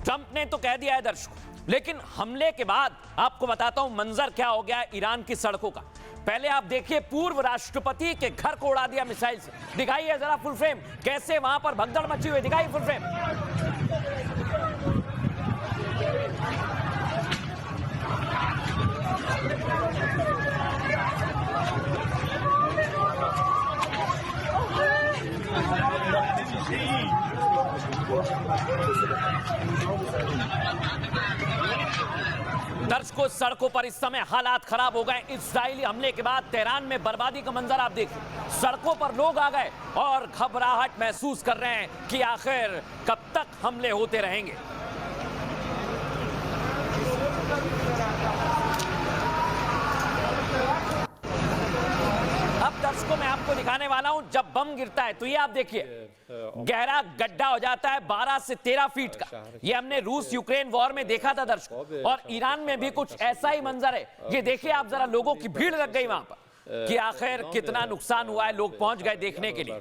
Trump ने तो कह दिया है दर्शकों, लेकिन हमले के बाद आपको बताता हूं मंजर क्या हो गया है ईरान की सड़कों का। पहले आप देखिए, पूर्व राष्ट्रपति के घर को उड़ा दिया मिसाइल से। दिखाइए जरा फुल फ्रेम, कैसे वहां पर भगदड़ मची हुई, दिखाइए फुल फ्रेम। दर्शकों, सड़कों पर इस समय हालात खराब हो गए। इजरायली हमले के बाद तेहरान में बर्बादी का मंजर आप देखिए। सड़कों पर लोग आ गए और घबराहट महसूस कर रहे हैं कि आखिर कब तक हमले होते रहेंगे। अब दर्शकों मैं आपको दिखाने वाला हूं, जब बम गिरता है तो ये आप देखिए, गहरा गड्ढा हो जाता है 12 से 13 फीट का। ये हमने रूस यूक्रेन वॉर में देखा था दर्शकों, और ईरान में भी कुछ ऐसा ही मंजर है। ये देखिए आप जरा, लोगों की भीड़ लग गई वहां पर कि आखिर कितना नुकसान हुआ है। लोग पहुंच गए देखने के लिए।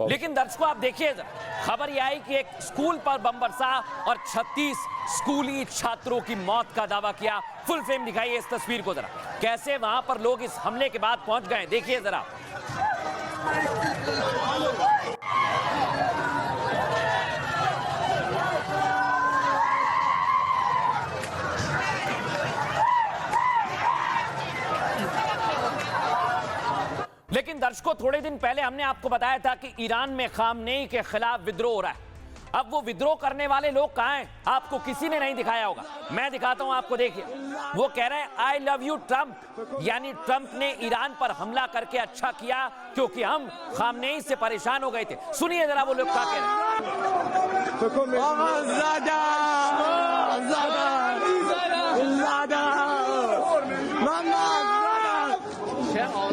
लेकिन दर्शकों आप देखिए, खबर यह आई कि एक स्कूल पर बम बरसा और 36 स्कूली छात्रों की मौत का दावा किया। फुल फ्रेम दिखाइए इस तस्वीर को जरा, कैसे वहां पर लोग इस हमले के बाद पहुंच गए, देखिए जरा। लेकिन दर्शकों, थोड़े दिन पहले हमने आपको बताया था कि ईरान में खामनेई के खिलाफ विद्रोह हो रहा है। अब वो विद्रोह करने वाले लोग कहां हैं, आपको किसी ने नहीं दिखाया होगा। मैं दिखाता हूं आपको, देखिए। वो कह रहे हैं आई लव यू ट्रंप, यानी ट्रंप ने ईरान पर हमला करके अच्छा किया क्योंकि हम खामनेई से परेशान हो गए थे। सुनिए जरा वो लोग क्या कह रहे हैं।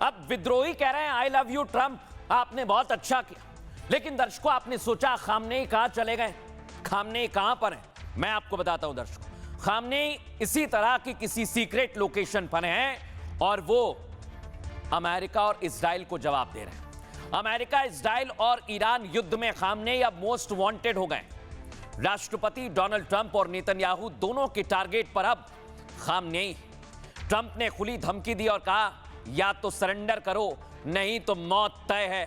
अब विद्रोही कह रहे हैं आई लव यू ट्रंप, आपने बहुत अच्छा किया। लेकिन दर्शकों, आपने सोचा खामनेई कहां चले गए, खामनेई कहां पर है? मैं आपको बताता हूं दर्शकों, खामनेई इसी तरह की किसी सीक्रेट लोकेशन पर हैं और वो अमेरिका और इजराइल को जवाब दे रहे हैं। अमेरिका, इजराइल और ईरान युद्ध में खामनेई अब मोस्ट वांटेड हो गए। राष्ट्रपति डोनाल्ड ट्रंप और नेतन्याहू दोनों के टारगेट पर अब खामनेई। ट्रंप ने खुली धमकी दी और कहा या तो सरेंडर करो नहीं तो मौत तय है,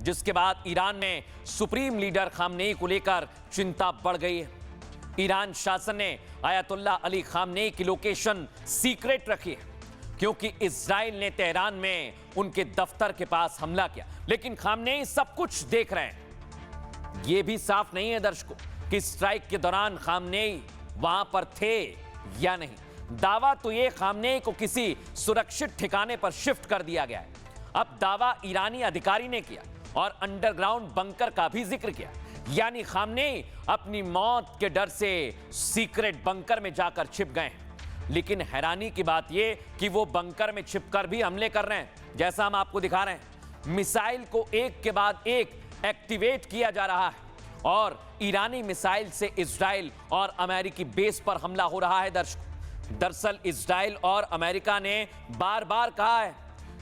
जिसके बाद ईरान में सुप्रीम लीडर खामनेई को लेकर चिंता बढ़ गई है। ईरान शासन ने आयतुल्लाह अली खामनेई की लोकेशन सीक्रेट रखी है क्योंकि इजराइल ने तेहरान में उनके दफ्तर के पास हमला किया। लेकिन खामनेई सब कुछ देख रहे हैं। यह भी साफ नहीं है दर्शकों कि स्ट्राइक के दौरान खामनेई वहां पर थे या नहीं। दावा तो यह खामनेई को किसी सुरक्षित ठिकाने पर शिफ्ट कर दिया गया है। अब दावा ईरानी अधिकारी ने किया और अंडरग्राउंड बंकर का भी जिक्र किया, यानी खामनेई अपनी मौत के डर से सीक्रेट बंकर में जाकर छिप गए हैं। लेकिन हैरानी की बात यह कि वो बंकर में छिपकर भी हमले कर रहे हैं, जैसा हम आपको दिखा रहे हैं। मिसाइल को एक के बाद एक एक्टिवेट किया जा रहा है और ईरानी मिसाइल से इजराइल और अमेरिकी बेस पर हमला हो रहा है। दरअसल इजराइल और अमेरिका ने बार बार कहा है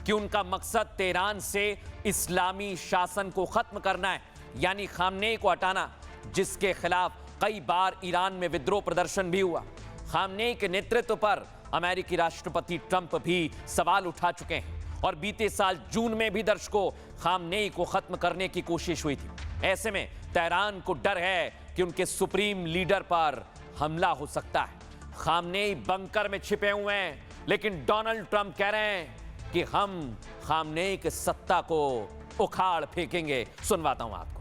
कि उनका मकसद तेहरान से इस्लामी शासन को खत्म करना है, यानी खामनेई को हटाना, जिसके खिलाफ कई बार ईरान में विद्रोह प्रदर्शन भी हुआ। खामनेई के नेतृत्व पर अमेरिकी राष्ट्रपति ट्रंप भी सवाल उठा चुके हैं और बीते साल जून में भी दर्शकों खामनेई को खत्म करने की कोशिश हुई थी। ऐसे में तेहरान को डर है कि उनके सुप्रीम लीडर पर हमला हो सकता है। खामनेई बंकर में छिपे हुए हैं, लेकिन डोनाल्ड ट्रंप कह रहे हैं कि हम खामनेई के सत्ता को उखाड़ फेंकेंगे। सुनवाता हूं आपको।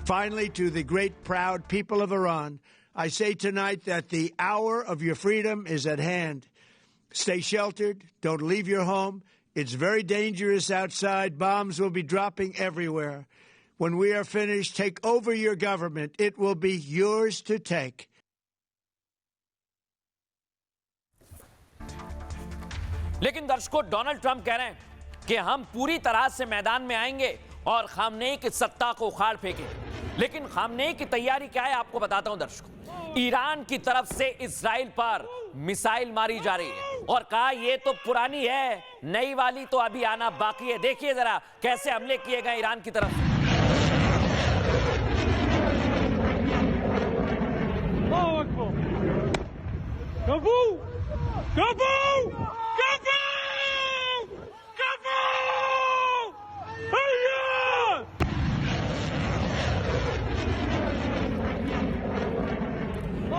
Finally, to the great proud people of Iran, I say tonight that the hour of your freedom is at hand. Stay sheltered. Don't leave your home. It's very dangerous outside. Bombs will be dropping everywhere. When we are finished, take over your government. It will be yours to take. लेकिन दर्शकों, Donald Trump कह रहे हैं कि हम पूरी तरह से मैदान में आएंगे और खामनेई की सत्ता को उखाड़ फेंकेंगे। लेकिन खामनेई की तैयारी क्या है आपको बताता हूं दर्शकों। ईरान की तरफ से इजराइल पर मिसाइल मारी जा रही है और कहा ये तो पुरानी है, नई वाली तो अभी आना बाकी है। देखिए जरा कैसे हमले किए गए ईरान की तरफ से।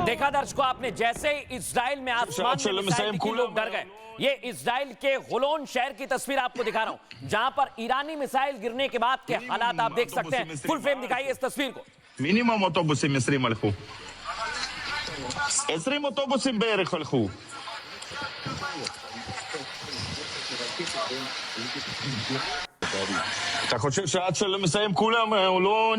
देखा दर्शकों आपने, जैसे ही इजराइल में आसमान में मिसाइल दिखी लोग डर गए। ये इजराइल के होलोन शहर की तस्वीर आपको दिखा रहा हूं, जहां पर ईरानी मिसाइल गिरने के बाद के हालात आप देख सकते हैं। फुल फ्रेम दिखाइए इस तस्वीर को। מינימום אוטובוסים 20 הלכו. 20 אוטובוסים בערך הלכו. אתה חושב שעד שלא מסיים כולם הוא לא...